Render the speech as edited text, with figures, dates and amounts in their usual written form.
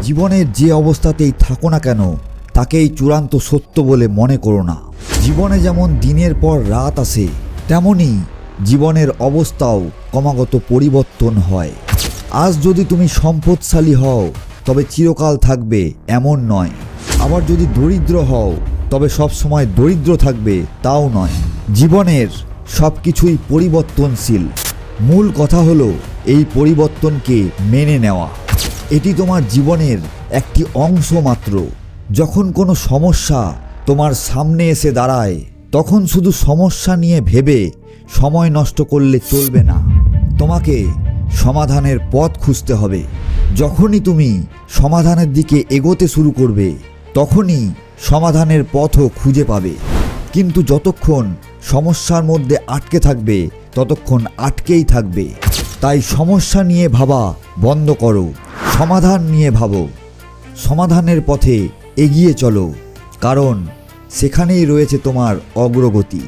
জীবনের যে অবস্থাতেই থাকো না কেন তাকেই চূড়ান্ত সত্য বলে মনে করো না। জীবনে যেমন দিনের পর রাত আসে, তেমনি জীবনের অবস্থাও ক্রমাগত পরিবর্তন হয়। আজ যদি তুমি সম্পদশালী হও তবে চিরকাল থাকবে এমন নয়, আবার যদি দরিদ্র হও তবে সব সময় দরিদ্র থাকবে তাও নয়। জীবনের সব কিছুই পরিবর্তনশীল। মূল কথা হলো এই পরিবর্তনকে মেনে নেওয়া। এটি তোমার জীবনের একটি অংশ মাত্র। যখন কোনো সমস্যা তোমার সামনে এসে দাঁড়ায় তখন শুধু সমস্যা নিয়ে ভেবে সময় নষ্ট করলে চলবে না। তোমাকে সমাধানের পথ খুঁজতে হবে। যখনই তুমি সমাধানের দিকে এগোতে শুরু করবে তখনই সমাধানের পথও খুঁজে পাবে। কিন্তু যতক্ষণ সমস্যার মধ্যে আটকে থাকবে ততক্ষণ আটকেই থাকবে। তাই সমস্যা নিয়ে ভাবা বন্ধ করো, সমাধান নিয়ে ভাবো। সমাধানের পথে এগিয়ে চলো, কারণ সেখানেই রয়েছে তোমার অগ্রগতি।